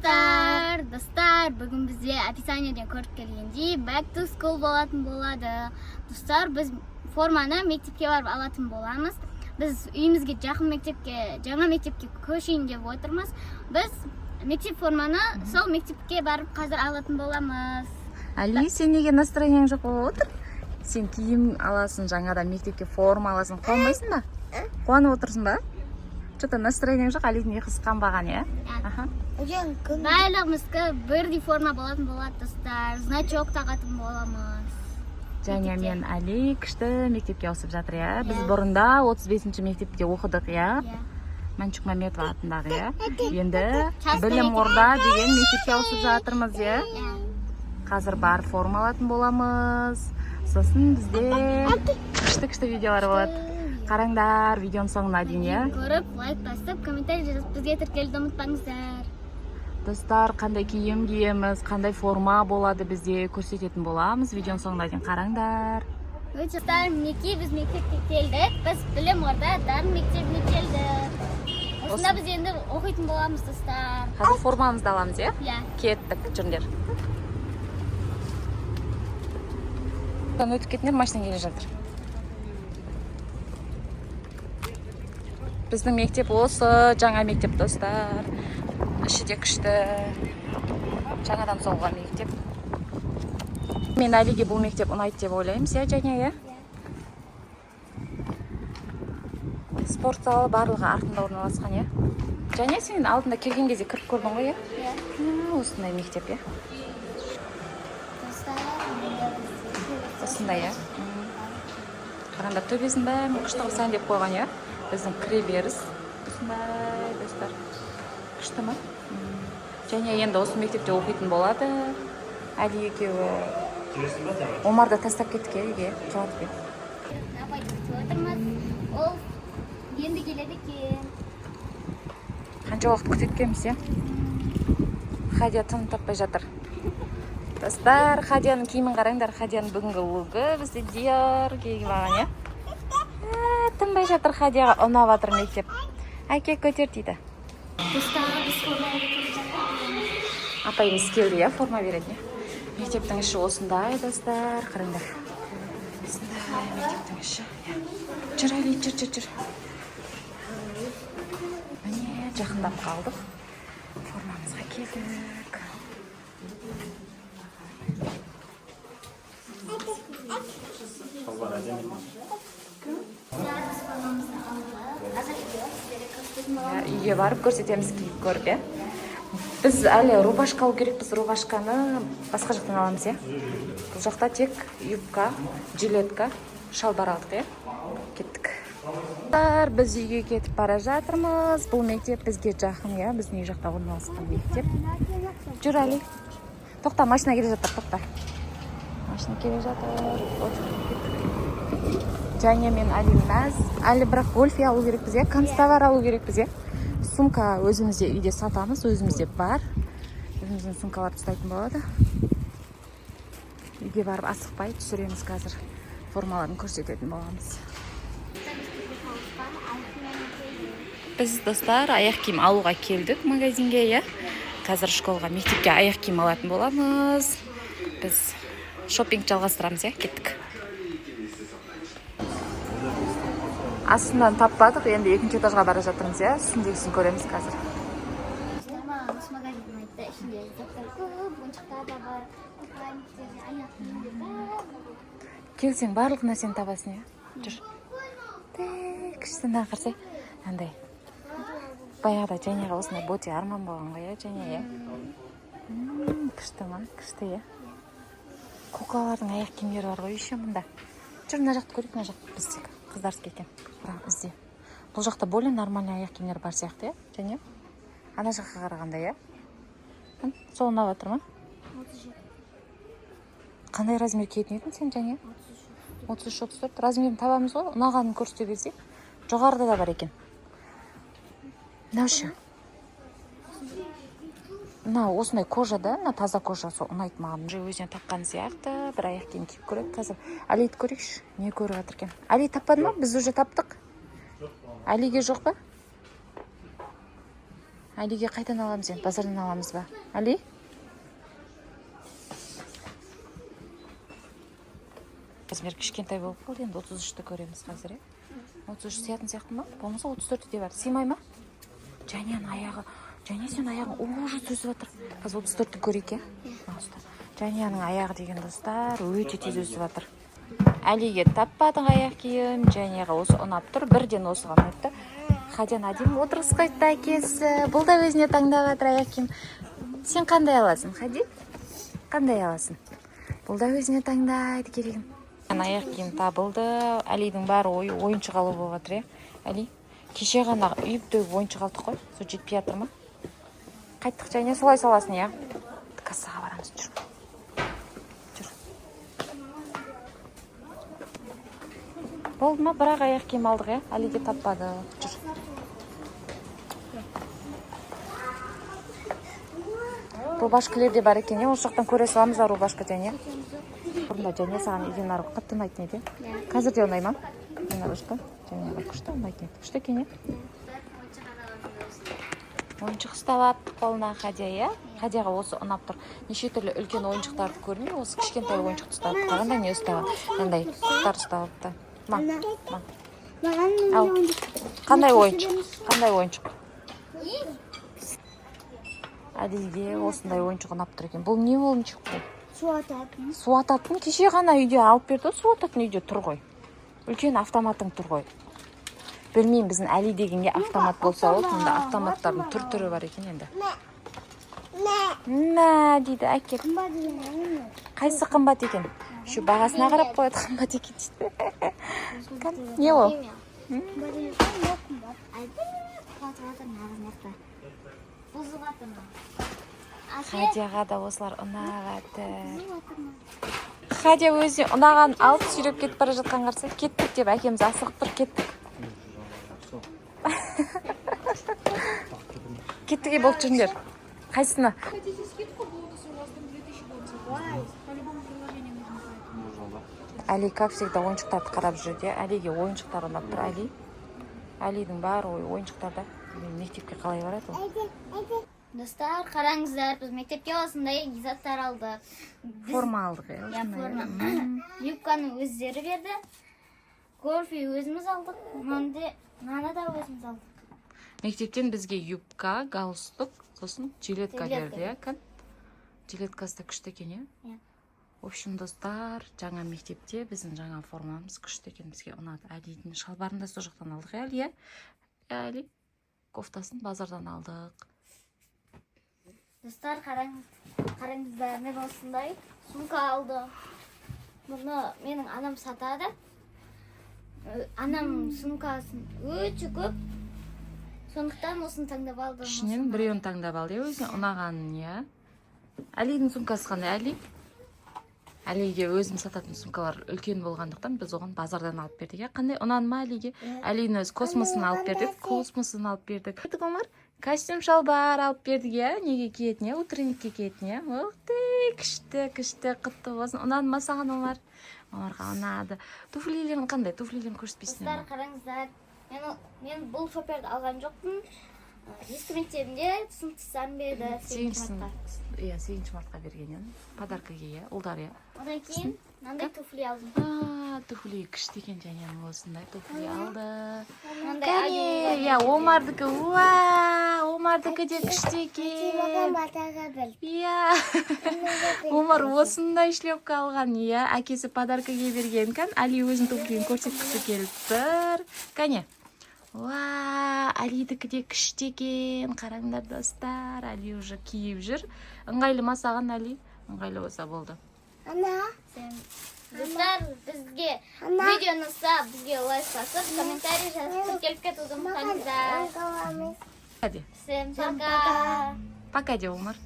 Достар, бүгін бізде описаниеден көріп келгендей back to school болатын болады. Достар, біз форманы мектепке барып алатын боламыз. Біз үйімізге жаңа мектепке көшейін деп отырмыз. Біз мектеп форманы сол мектепке барып қазір алатын боламыз. Али, сен неге настроениең жоқ болып отыр? Сен киім аласың, жаңадан мектепке форма аласың, қуанбайсың ба? Қуанып отырсың ба? Что-то настроениең жоқ, Алидің ұйқысы қанбаған, иә? Барлығымызға бірдей форма болатын болады, достар. Значок тағатын боламыз. Және мен Али күшті мектепке ауысып жатыр, иә? Біз бұрында 35-ші мектепте оқыдық, иә? Мәншүк Мәметова атындағы, иә? Енді білім орда деген мектепке ауысып жатырмыз, иә? Қазір бар форма алатын боламыз. Сосын бізде күшті видеолар болады. Қараңдар видеоның соңына дейін, иә? Көріп, лайк басып, комментарий жазып, бізге тіркелуді ұмытпаңыздар. Достар, қандай киім киеміз, қандай форма болады бізде көрсететін боламыз. Видеоның соңына дейін қараңдар. Достар, мінекей біз мектепке келдік. Біз білім орда дан мектебіне келдік. Осында біз енді оқитын боламыз, достар. Қазір формамызды аламыз, иә? Иә. Кеттік, жүріңдер. Өтіп кетіңдер, машина келе жатыр. Біздің мектеп осы, жаңа мектеп, достар. Іші де күшті. Жаңадан соғылған мектеп. Мен Алиге бұл мектеп ұнайды деп ойлаймыз, иә, және, иә? Спорт залы барлығы артында орналасқан, иә? Және сен алдында келген кезде кіріп көрдің ғой, иә? Иә. Осындай мектеп, иә? Осындай, иә? Қараңдар, төбесін бәрін күшті қылсайын деп қойған, иә? Біздің кіреберіс. Осындай, достар. Күшті ма? Және енді осы мектепте оқитын болады. Али екеуі Омарды тастап кеттік, үйге жауаппен. Апайды күтіп отырмыз. Ол енді келеді екен. Қанша уақыт күтеткенбіз, иә? Хадия тыным таппай жатыр. Достар, Хадияның киімін қараңдар. Хадияның бүгінгі лугы бізде Диор киіп алған, иә? Тынбай жатыр, Хадияға ұнап жатыр мектеп. Әке көтер дейді. Апайымыз келді, иә, форма береді. Мектептің іші осындай, достар. Қараңдар. Осындай мектептің іші. Жүр, Али, жүр. Міне, жақындап қалдық. Формамызға келдік. Үйге барып көрсетеміз киіп көріп, иә? Біз әлі рубашка алу керекпіз. Рубашканы басқа жақтан аламыз, иә? Бұл жақта тек юбка, жилетка, шалбар алдық, иә? Кеттік. Біз үйге кетіп бара жатырмыз. Бұл мектеп бізге жақын, иә? Біздің үй жақта орналасқан мектеп. Жүр, Али. Тоқта, машина келе жатыр, тоқта. Машина келе жатыр. Және мен Алимназ. Әлі бірақ гольфи алу керекпіз, иә? Констовар алу керекпіз, иә? Сумка өзімізде үйде сатамыз, өзімізде бар. Өзіміздің сумкаларды ұстайтын болады. Үйге барып асықпай түсіреміз қазір. Формаларын көрсететін боламыз. Біз, достар, аяқ киім алуға келдік магазинге, иә? Қазір школға, мектепке аяқ киім алатын боламыз. Біз шоппинг жалғастырамыз, иә? Кеттік. Астынан таппадық, енді екінші этажға бара жатырмыз, иә? Үстіндегісін көреміз қазір. Осы магазин айтты, ішінде заттар көп, ойыншықтар да бар. Келсең барлық нәрсені табасың, иә? Жүр. Күштен қарсай. Андай. Баяғыда Жәнеға осындай боте арман болған ғой, иә, Және, иә? Күшті ма? Күшті, иә? Куклалардың аяқ киімдері бар ғой, еще мұнда. Жүр, мына жақты көрейік, мына жақты біздегі. Қыздарсы кеткен. Бізде. Бұл жақта более нормальный аяқ киімдер бар сияқты, иә? Және ана жаққа қарағанда, иә? Сол ұнап жатыр ма? 37. Қандай размер киетін едің сен, Және? 33-34. Размерін табамыз ғой. Ұнағанын көрсете берсек. Жоғарыда да бар екен. Мынаушы. Мынау осындай кожа да, мына таза кожа, сол ұнайды маған. Өзіне тапқан сияқты, бір аяқ киім киіп көрейік қазір. Алиді көрейікші, не көріп жатыр екен. Али таппады ма? Біз уже таптық. Алиге жоқ па? Әлиге қайдан аламыз енді? Базардан аламыз ба? Әли? Размер кішкентай болып қалды, енді 33-ті көреміз қазір, 33 сиятын сияқты ма? Болмаса 34-те бар. Сыймай ма? Жәнияның аяғы. Жәния сен аяғың уже өсіп жатыр. Қазір 34-ті көрейік, Жәнияның аяғы деген достар өте тез өсіп жатыр. Әлиге таппадың аяқ киім, Жәнияға осы ұнап тұр. Бірден осыған өтті. Хадиян әдемі отырғыз қойды әкесі. Бұл да өзіне таңдап жатыр аяқ киім. Сен қандай аласың, Хади? Қандай аласың? Бұл да өзіне таңдайды керегін. Аяқ киім табылды. Әлидің бәрі ойыншық алу болып жатыр, Әли, кеше ғана үйіп төгіп ойыншық алдық қой. Сол жетпей жатыр ма? Қайттық, Жәния, солай саласың, Кассаға барамыз, жүр. Болды ма? Бірақ аяқ киім алдық, Әлиге таппады. Жүр. Рубашкілер де бар екен, осы жақтан көре саламыз да рубашка, Жәния. Бұрында Жәния саған үйден арғы қатты ұнайтын еді. Қазір де ұнай ма? Рубашка Жәнияға күшті ұнайтын еді. Күшті екен, Ойыншық ұстап алып қолына Хадия, Хадияға осы ұнап тұр. Неше түрлі үлкен ойыншықтарды көрмей, осы кішкентай ойыншықты ұстап алып. Қағанда не ұстап алып? Қандай құстар ұстап алыпты. Ал, қандай ойыншық? Қандай ойыншық? Әлиге осындай ойыншық ұнап тұр екен. Бұл не ойыншық бұл? Суататын. Суататын кеше ғана үйде алып берді. Суататын үйде тұр ғой. Үлкен автоматың тұр ғой. Білмеймін, біздің Әли дегенге автомат болса ол, мұнда автоматтардың түр-түрі бар екен енді. Мә, дейді, әкел. Қайсы қымбат екен? Шу бағасына қарап қояды, қымбат екен дейді. Не ол? Хадияға да осылар ұнағады. Хадия өзіне ұнаған алып сүйреп кетіп бара жатқан қарсы. Кеттік деп әкеміз асығып тұр, кеттік. Кеттіге болып жүріңдер. Қайсына? Әли, как всегда, ойыншықтарды қарап жүрді. Әлиге ойыншықтар ұнап тұр, Әли. Әлидің бар ойыншықтарда. Мектепке қалай барады ол? Достар, қараңыздар, біз мектепке осындай заттар алдық. Форма алдық, форма. Юбканы өздері берді. Кофе өзіміз алдық. Наны да өзіміз алдық. Мектептен бізге юбка, галстук, сосын жилетка берді, Жилеткасы да күшті екен, В общем, достар, жаңа мектепте біздің жаңа формамыз күшті екен, бізге ұнады. Әлидің шалбарын да сол жақтан алдық, Әли. Кофтасын базардан алдық. Достар, қараңыздар, мен осындай сумка алды. Бұны менің анам сатады. Анам сумкасын өте көп. Сондықтан осыны таңдап алдым. Ішінен біреуін таңдап алды, өзіне ұнағанын, Әлидің сумкасы қандай, Әли? Әлиге өзім сататын сумкалар үлкен болғандықтан біз оған базардан алып бердік. Қандай ұнады ма Әлиге? Әлидің өз космосын алып бердік. Омар, костюм шалбар алып бердік, неге киетін, утренникке киетін, күшті, құтты болсын. Ұнады ма саған, Омар? Омарға ұнады. Туфлилерін қандай? Туфлилерін көрсетпейсің. Достар, қараңыздар. Мен бұл шоперді алған жоқпын. Ескі мектебінде сыныптастарым берді. 8 мартқа берген, подаркаға, ұлдар, Одан кейін мынандай туфли алдым. Туфли күшті екен, Жәнияның осындай туфли алды. Омардікі, Омардікі де күшті екен. Омар осындай шлепка алған, әкесі подаркаға берген кән. Әли өзін туфлиін көрсеткісі келіп тұр. Кәне? Әлидікі де күшті екен. Қараңдар, достар. Әли уже киіп жүр. Ыңғайлы ма саған, Әли? Ыңғайлы болса болды. Достар, бізге видеоны ұстап, бізге лайк басып, комментарий жазып, келіп кетуді ұмытпаңыздар. Hadi. Всем пока. Пока де, Омар.